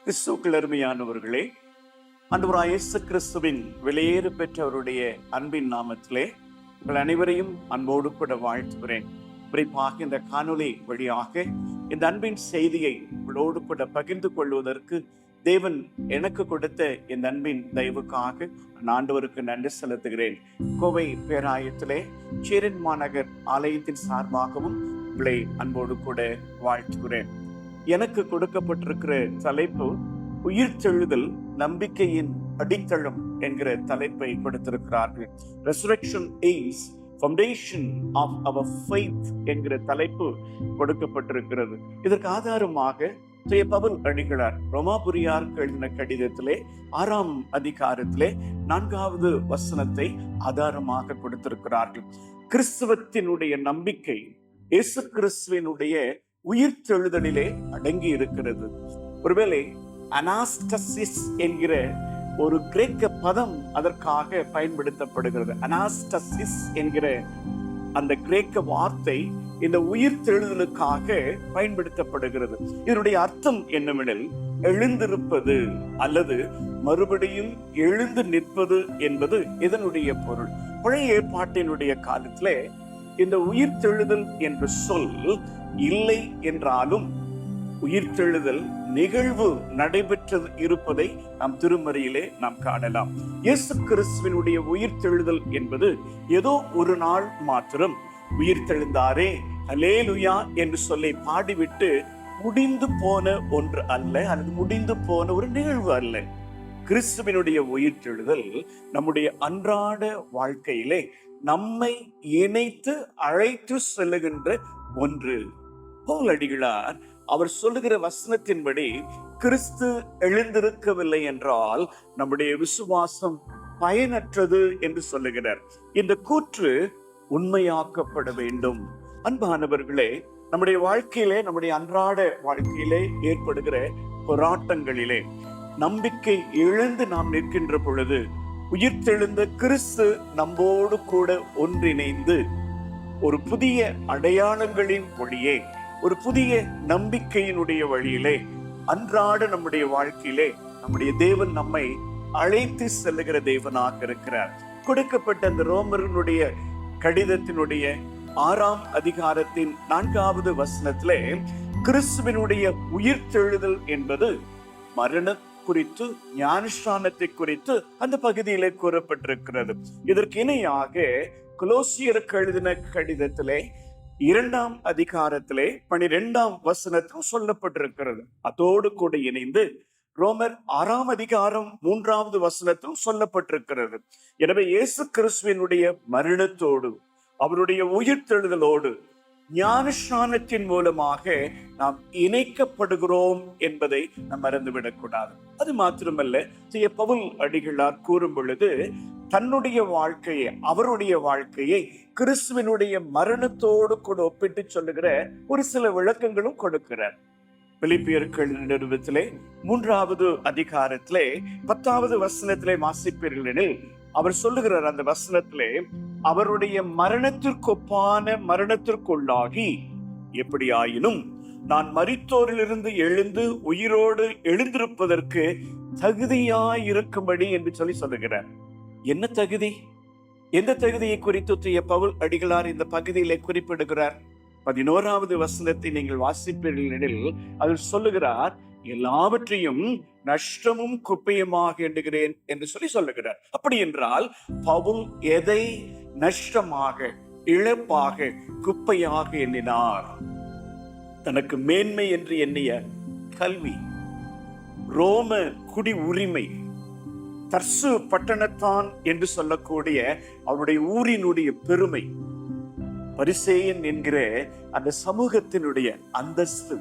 கிறிஸ்துவுக்குள் அருமையானவர்களே, ஆண்டவராகிய இயேசு கிறிஸ்துவின் வெளியேறு பெற்றவருடைய அன்பின் நாமத்திலே உங்கள் அனைவரையும் அன்போடு கூட வாழ்த்துகிறேன். குறிப்பாக இந்த காணொளி வழியாக இந்த அன்பின் செய்தியை உங்களோடு கூட பகிர்ந்து கொள்வதற்கு தேவன் எனக்கு கொடுத்த இந்த அன்பின் தயவுக்காக நான் ஆண்டவருக்கு நன்றி செலுத்துகிறேன். கோவை பேராயத்திலே சேரன் மாநகர் ஆலயத்தின் சார்பாகவும் உங்களை அன்போடு கூட வாழ்த்துகிறேன். எனக்கு கொடுக்கப்பட்டிருக்கிற தலைப்பு உயிர்த்தெழுதல் நம்பிக்கையின் அடித்தளம் என்கிற தலைப்பை கொடுத்திருக்கிறார்கள். Resurrection is foundation of our faith என்கிற தலைப்பு கொடுக்கப்பட்டிருக்கிறது. இதற்கு ஆதாரமாக பவுல் அடிகளார் ரோமாபுரியாருக்கு எழுதின கடிதத்திலே 6ஆம் அதிகாரத்திலே 4வது வசனத்தை ஆதாரமாக கொடுத்திருக்கிறார்கள். கிறிஸ்துவத்தினுடைய நம்பிக்கை இயேசு கிறிஸ்துவினுடைய உயிர்த்தெழுதலிலே அடங்கி இருக்கிறது. ஒருவேளை அனாஸ்டசிஸ் என்கிற ஒரு கிரேக்க பதம் அதற்காக பயன்படுத்தப்படுகிறது. அனாஸ்டசிஸ் என்கிற அந்த கிரேக்க வார்த்தை இந்த உயிர்த்தெழுதலுக்காக பயன்படுத்தப்படுகிறது. இதனுடைய அர்த்தம் என்னவெனில் எழுந்திருப்பது அல்லது மறுபடியும் எழுந்து நிற்பது என்பது இதனுடைய பொருள். பழைய ஏற்பாட்டினுடைய காலத்திலே இந்த உயிர்த்தெழுதல் என்ற சொல் இல்லை என்றாலும் உயிர்த்தெழுதல் நிகழ்வு நடைபெற்று இருப்பதை நாம் திருமறையிலே நாம் காணலாம். இயேசு கிறிஸ்துவினுடைய உயிர்த்தெழுதல் என்பது ஏதோ ஒரு நாள் மாத்திரம் உயிர்த்தெழுந்தாரே அல்லேலூயா என்று சொல்லி பாடிவிட்டு முடிந்து போன ஒன்று அல்ல, அல்லது முடிந்து போன ஒரு நிகழ்வு அல்ல. கிறிஸ்துவினுடைய உயிர்த்தெழுதல் நம்முடைய அன்றாட வாழ்க்கையிலே நம்மை இணைத்து அழைத்து செல்லுகின்ற ஒன்று. பவுல் அடிகளார் அவர் சொல்லுகிற வசனத்தின்படி கிறிஸ்து எழுந்திருக்கவில்லை என்றால் நம்முடைய விசுவாசம் பயனற்றது என்று சொல்லுகிறார். இந்த கூற்று உண்மையாக்கப்பட வேண்டும். அன்பானவர்களே, நம்முடைய வாழ்க்கையிலே, நம்முடைய அன்றாட வாழ்க்கையிலே ஏற்படுகிற போராட்டங்களிலே நம்பிக்கை இழந்து நாம் நிற்கின்ற பொழுது உயிர்த்தெழுந்த கிறிஸ்து நம்மோடு கூட ஒன்றிணைந்து ஒரு புதிய அடையாளங்களின் வழியே, ஒரு புதிய நம்பிக்கையினுடைய வழியிலே அன்றாட நம்முடைய வாழ்க்கையிலே நம்முடைய தேவன் நம்மை அழைத்து செல்லுகிற தேவனாக இருக்கிறார். கொடுக்கப்பட்ட அந்த ரோமர்களுடைய கடிதத்தினுடைய 6ஆம் அதிகாரத்தின் 4வது வசனத்திலே கிறிஸ்துவினுடைய உயிர்த்தெழுதல் என்பது மரண குறித்து, ஞானஸ்நானத்தை குறித்து அந்த பகுதியிலே கூறப்பட்டிருக்கிறது. இதற்கு இணையாக கொலோசியருக்கு எழுதின கடிதத்திலே 2ஆம் அதிகாரத்திலே 12ஆம் வசனத்தில் சொல்லப்பட்டிருக்கிறது. அதோடு கூட இணைந்து ரோமர் 6ஆம் அதிகாரம் 3வது வசனத்தில் சொல்லப்பட்டிருக்கிறது. எனவே இயேசு கிறிஸ்துவினுடைய மரணத்தோடு அவருடைய உயிர்த்தெழுதலோடு ஞானஸ்நானத்தின் மூலமாக நாம் இணைக்கப்படுகிறோம் என்பதை நாம் மறந்துவிடக் கூடாது. அது மாத்திரமல்ல, பவுல் அடிகளார் கூறும் பொழுது தன்னுடைய வாழ்க்கையை, அவருடைய வாழ்க்கையை கிறிஸ்துவினுடைய மரணத்தோடு கூட ஒப்பிட்டு சொல்லுகிற ஒரு சில விளக்கங்களும் கொடுக்கிறார். பிலிப்பியர்கள் நிறுவத்திலே 3வது அதிகாரத்திலே 10வது வசனத்திலே வாசிப்பீர்கள் எனில் அவர் சொல்லுகிறார், அந்த வசனத்திலே அவருடைய மரணத்திற்கொப்பான மரணத்திற்குள்ளாகி எப்படி ஆயினும் நான் மரித்தோரிலிருந்து எழுந்து உயிரோடு எழுந்திருப்பதற்கு தகுதியாயிருக்கும்படி என்று சொல்லுகிறார். என்ன தகுதி? எந்த தகுதியை குறித்து பவுல் அடிகளார் இந்த பகுதியிலே குறிப்பிடுகிறார்? 11வது வசனத்தை நீங்கள் வாசிப்பீர்கள் எனில் அதில் சொல்லுகிறார், எல்லாவற்றையும் நஷ்டமும் குப்பையுமாக எண்ணுகிறேன் என்று சொல்லுகிறார். அப்படி என்றால் பவுல் எதை நஷ்டமாக, இழப்பாக, குப்பையாக எண்ணினார்? தனக்கு மேன்மை என்று எண்ணிய கல்வி, ரோம குடி உரிமை, தர்சு பட்டணத்தான் என்று சொல்லக்கூடிய அவருடைய ஊரினுடைய பெருமை, பரிசேயன் என்கிற அந்த சமூகத்தினுடைய அந்தஸ்து,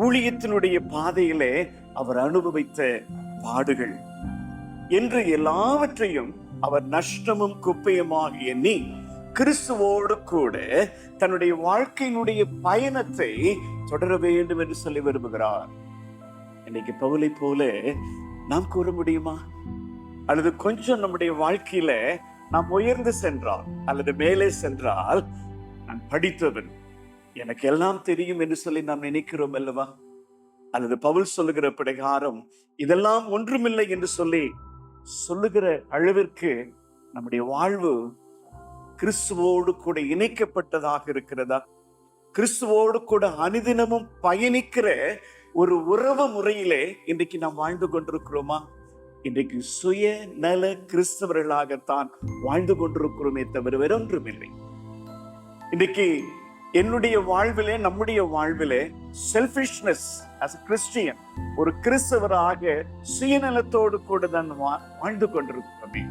ஊழியத்தினுடைய பாதையிலே அவர் அனுபவித்த பாடுகள் என்று எல்லாவற்றையும் அவர் நஷ்டமும் குப்பையுமாக எண்ணி கிறிஸ்துவோடு கூட தன்னுடைய வாழ்க்கையினுடைய பயணத்தை தொடர வேண்டும் என்று சொல்லி விரும்புகிறார். இன்னைக்கு பவுலை போல நாம் கூற முடியுமா? அல்லது கொஞ்சம் நம்முடைய வாழ்க்கையில நாம் உயர்ந்து சென்றால் அல்லது மேலே சென்றால், நான் படித்தவன், எனக்கு எல்லாம் தெரியும் என்று சொல்லி நாம் நினைக்கிறோம் அல்லவா? அல்லது பவுல் சொல்லுகிற பிரகாரம் இதெல்லாம் ஒன்றுமில்லை என்று சொல்லுகிற அளவிற்கு நம்முடைய வாழ்வு கிறிஸ்துவோடு கூட இணைக்கப்பட்டதாக இருக்கிறதா? கிறிஸ்துவோடு கூட அனுதினமும் பயணிக்கிற ஒரு உறவு முறையிலே இன்றைக்கு நாம் வாழ்ந்து கொண்டிருக்கிறோமா? இன்றைக்கு சுய நல கிறிஸ்தவர்களாகத்தான் வாழ்ந்து கொண்டிருக்கிறோமே தவிர வேறொன்றுமில்லை. இன்றைக்கு என்னுடைய வாழ்விலே, நம்முடைய வாழ்விலே செல்ஃபிஷ்னஸ் as a Christian, ஒரு கிறிஸ்தவராக சுயநலத்தோடு கூட தான் வாழ்ந்து கொண்டிருக்கிறோமே.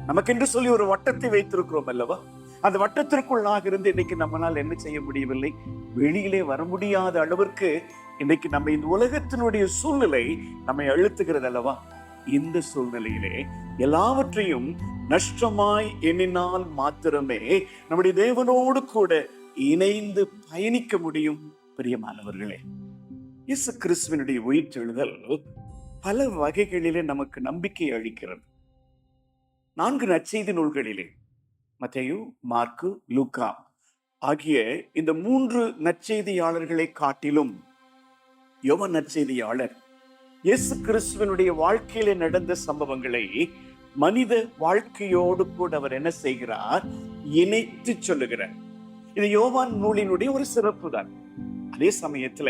நமக்கென்று சொல்லி ஒரு வட்டத்தை வைத்திருக்கிறோம் அல்லவா? அந்த வட்டத்திற்குள்ளாக இருந்து இன்னைக்கு நம்மளால் என்ன செய்ய முடியவில்லை, வெளியிலே வர முடியாத அளவிற்கு இன்னைக்கு நம்ம இந்த உலகத்தினுடைய சூழ்நிலை நம்மை அழுத்துகிறது அல்லவா? இந்த சூழ்நிலையிலே எல்லாவற்றையும் நஷ்டமாய் எண்ணினால் மாத்திரமே நம்முடைய தேவனோடு கூட இணைந்து பயணிக்க முடியும். பிரியமானவர்களே, இயேசு கிறிஸ்துவினுடைய உயிர்த்தெழுதல் பல வகைகளிலே நமக்கு நம்பிக்கை அளிக்கிறது. 4 நற்செய்தி நூல்களிலே, மத்தேயு, மார்க்கு, லூக்கா ஆகிய இந்த 3 நற்செய்தியாளர்களை காட்டிலும் யோவான் நற்செய்தியாளர் இயேசு கிறிஸ்துவினுடைய வாழ்க்கையிலே நடந்த சம்பவங்களை மனித வாழ்க்கையோடு கூட அவர் என்ன செய்கிறார், இணைத்து சொல்லுகிறார். இது யோவான் நூலினுடைய ஒரு சிறப்பு தான். அதே சமயத்துல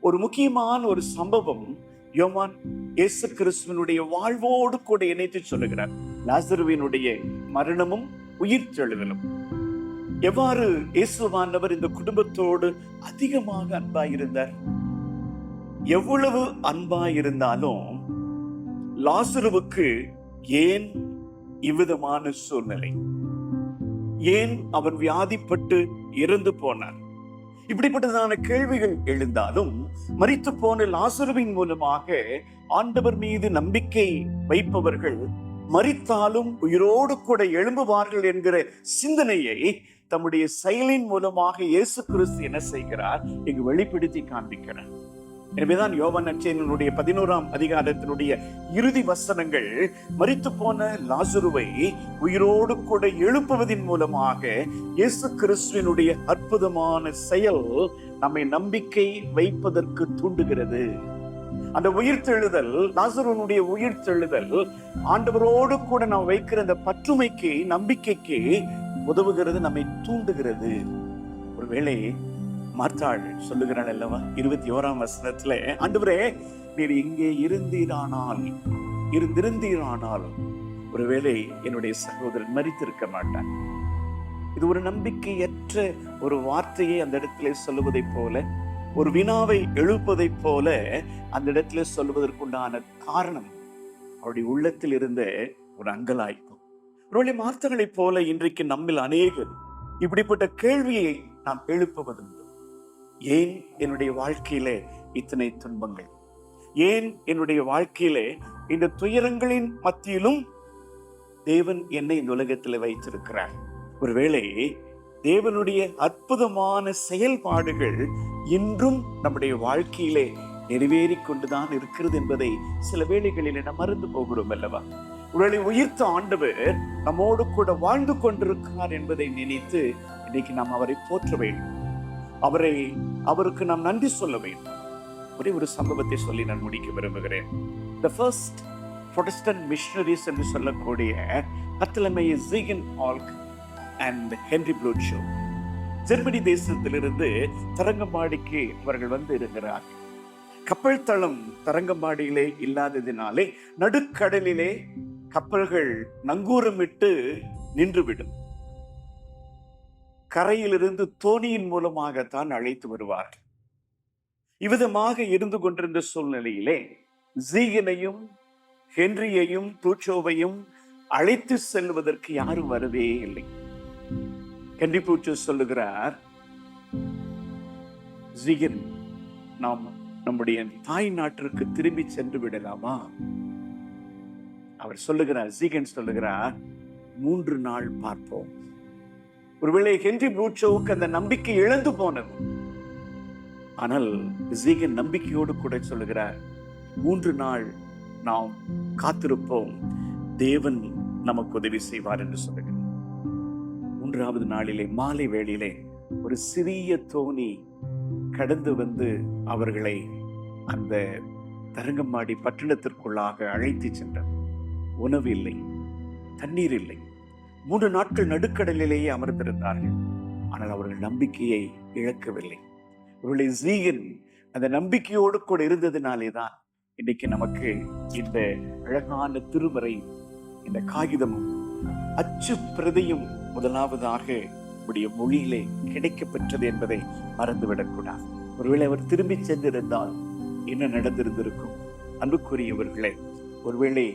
ஒரு முக்கியமான ஒரு சம்பவம் யோவான் இயேசு கிறிஸ்துவினுடைய வாழ்வோடு கூட இணைத்து சொல்லுகிறார். லாசருவினுடைய மரணமும் உயிர்த்தெழுதலும். எவ்வாறு இயேசுவானவர் இந்த குடும்பத்தோடு அதிகமாக அன்பாயிருந்தார். எவ்வளவு அன்பாயிருந்தாலும் லாசருவுக்கு ஏன் இவ்விதமான சூழ்நிலை, ஏன் அவன் வியாதிப்பட்டு இறந்து போனார், இப்படிப்பட்டதான கேள்விகள் எழுந்தாலும் மரித்து போன லாசருவின் மூலமாக ஆண்டவர் மீது நம்பிக்கை வைப்பவர்கள் மரித்தாலும் உயிரோடு கூட எழும்புவார்கள் என்கிற சிந்தனையை தம்முடைய செயலின் மூலமாக இயேசு கிறிஸ்து என்ன செய்கிறார், இங்கு வெளிப்படுத்தி காண்பிக்கிறார். எனவேதான் யோவான் நற்செய்தியினுடைய 11ஆம் அதிகாரத்தினுடைய இறுதி வசனங்கள் மரித்து போன லாசருவை உயிரோடு கூட எழுப்புவதன் மூலமாக இயேசு கிறிஸ்துவினுடைய அற்புதமான செயல் நம்மை நம்பிக்கை வைப்பதற்கு தூண்டுகிறது. அந்த உயிர்த்தெழுதல், லாசருவினுடைய உயிர்த்தெழுதல் ஆண்டவரோடு கூட நாம் வைக்கிற அந்த பற்றுமைக்கு, நம்பிக்கைக்கு உதவுகிறது, நம்மை தூண்டுகிறது. ஒருவேளை மார்த்தாள் சொல்லுகிறாள் அல்லவா 21ஆம் வசனத்துல, ஆண்டவரே நீர் இங்கே இருந்திருந்தீரானால் ஒருவேளை என்னுடைய சகோதரன் மரித்திருக்க மாட்டான். இது ஒரு நம்பிக்கையற்ற ஒரு வார்த்தையை அந்த இடத்துல சொல்லுவதை போல, ஒரு வினாவை எழுப்பதை போல அந்த இடத்துல சொல்லுவதற்குண்டான காரணம் அவருடைய உள்ளத்தில் இருந்த ஒரு அங்கலாய்ப்பு. ஒருவேளை மார்த்தாளைப் போல இன்றைக்கு நம்மில் அநேகர் இப்படிப்பட்ட கேள்வியை நாம் எழுப்புவதுண்டு. ஏன் என்னுடைய வாழ்க்கையிலே இத்தனை துன்பங்கள், ஏன் என்னுடைய வாழ்க்கையிலே இந்த துயரங்களின் மத்தியிலும் தேவன் என்னை இந்த உலகத்தில் வைத்திருக்கிறார். ஒருவேளை தேவனுடைய அற்புதமான செயல்பாடுகள் இன்றும் நம்முடைய வாழ்க்கையிலே நிறைவேறி கொண்டுதான் இருக்கிறது என்பதை சில வேளைகளில் நாம் மறந்து போகிறோம் அல்லவா? ஒருவேளை உயிர்த்த ஆண்டவர் நம்மோடு கூட வாழ்ந்து கொண்டிருக்கிறார் என்பதை நினைத்து இன்னைக்கு நாம் அவரை போற்ற வேண்டும், அவருக்கு நாம் நன்றி சொல்ல வேண்டும். ஒரே ஒரு சம்பவத்தை சொல்லி நான் முடிக்க விரும்புகிறேன். The first Protestant missionaries என்று சொல்லக்கூடிய பர்த்தலமேயு ஜீகன் ஆல்க் and ஹென்றி ப்ளூட்ஷோ ஜெர்மனி தேசத்திலிருந்து தரங்கம்பாடிக்கு அவர்கள் வந்து இருக்கிறார். கப்பல் தளம் தரங்கம்பாடியிலே இல்லாததினாலே நடுக்கடலிலே கப்பல்கள் நங்கூரமிட்டு நின்றுவிடும். கரையிலிருந்து தோணியின் மூலமாகத்தான் அழைத்து வருவார்கள். இவ்விதமாக இருந்து கொண்டிருந்த சூழ்நிலையிலே ஜீகனையும் ஹென்ரியையும் ப்ளூட்ஷோவையும் அழைத்து செல்வதற்கு யாரும் வரவே இல்லை. ஹென்றி ப்ளூட்ஷோ சொல்லுகிறார், ஜீகன், நாம் நம்முடைய தாய் நாட்டிற்கு திரும்பி சென்று விடலாமா? அவர் சொல்லுகிறார், ஜீகன் சொல்லுகிறார், 3 நாள் பார்ப்போம். ஒருவேளை ஹென்றி ப்ளூட்ஷோவுக்கு அந்த நம்பிக்கை இழந்து போனது. ஆனால் ஜீகன் நம்பிக்கையோடு கூட சொல்லுகிறார், 3 நாள் நாம் காத்திருப்போம், தேவன் நமக்கு உதவி செய்வார் என்று சொல்லுகிறார். 3ஆவது நாளிலே மாலை வேளையிலே ஒரு சிறிய தோணி கடந்து வந்து அவர்களை அந்த தரங்கம்பாடி பட்டணத்திற்குள்ளாக அழைத்து சென்றார். உணவு இல்லை, தண்ணீர் இல்லை. 3 நாட்கள் நடுக்கடலிலேயே அமர்ந்திருந்தார்கள். ஆனால் அவர்கள் நம்பிக்கையை இழக்கவில்லை. அவருடைய ஜீகன் அந்த நம்பிக்கையோடு கூட இருந்ததினாலே தான் இன்னைக்கு நமக்கு இந்த அழகான திருமறை, இந்த காகிதமும் அச்சு பிரதியும் முதலாவதாக நம்முடைய மொழியிலே கிடைக்க பெற்றது என்பதை மறந்துவிடக்கூடாது. ஒருவேளை அவர் திரும்பி சென்றிருந்தால் என்ன நடந்திருந்திருக்கும்? அன்புக்குரியவர்களே, ஒருவேளை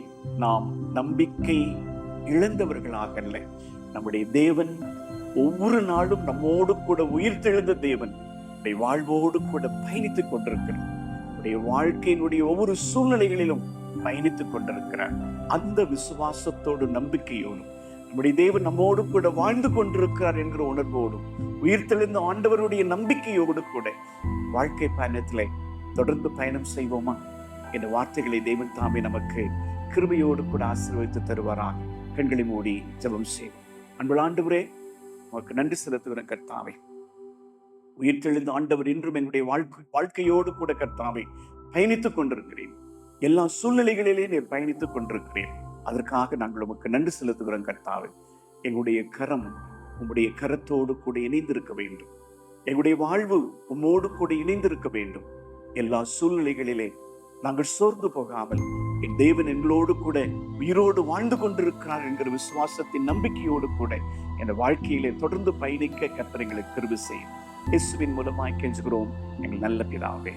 நாம் நம்பிக்கை இழந்தவர்களாக அல்ல, நம்முடைய தேவன் ஒவ்வொரு நாளும் நம்மோடு கூட உயிர்த்தெழுந்த தேவன் வாழ்வோடு கூட பயணித்துக் கொண்டிருக்கிறார். நம்முடைய வாழ்க்கையினுடைய ஒவ்வொரு சூழ்நிலைகளிலும் பயணித்துக் கொண்டிருக்கிறார். அந்த விசுவாசத்தோடு, நம்பிக்கையோடும், நம்முடைய தேவன் நம்மோடு கூட வாழ்ந்து கொண்டிருக்கிறார் என்கிற உணர்வோடும், உயிர்த்தெழுந்த ஆண்டவருடைய நம்பிக்கையோடு கூட வாழ்க்கை பயணத்திலே தொடர்ந்து பயணம் செய்வோமா என்ற வார்த்தைகளை தேவன் தாமே நமக்கு கிருபையோடு கூட ஆசீர்வதித்து தருவாராக. கண்களை மூடி ஜெபம் செய்வோம். அன்புள்ள ஆண்டவரே, உமக்கு நன்றி செலுத்துகிற கர்த்தாவே, உயிர்த்தெழுந்த ஆண்டவர் இன்றும் என்னுடைய வாழ்க்கையோடு கூட கர்த்தாவே பயணித்துக் கொண்டிருக்கிறேன். எல்லா சூழ்நிலைகளிலே நீர் பயணித்துக் கொண்டிருக்கிறேன். அதற்காக நாங்கள் உமக்கு நன்றி செலுத்துகிறோம் கர்த்தாவே. எங்களுடைய கரம் உம்முடைய கரத்தோடு கூட இணைந்திருக்க வேண்டும். எங்களுடைய வாழ்வு உம்மோடு கூட இணைந்திருக்க வேண்டும். எல்லா சூழ்நிலைகளிலே நாங்கள் சோர்ந்து போகாமல் என் தேவன் எங்களோடு கூட உயிரோடு வாழ்ந்து கொண்டிருக்கிறார் என்கிற விசுவாசத்தின் நம்பிக்கையோடு கூட என் வாழ்க்கையிலே தொடர்ந்து பயணிக்க கர்த்தர் எங்களுக்கு கிருபை செய்யும். இயேசுவின் மூலமாய் கெஞ்சுகிறோம் எங்கள் நல்ல பிதாவே.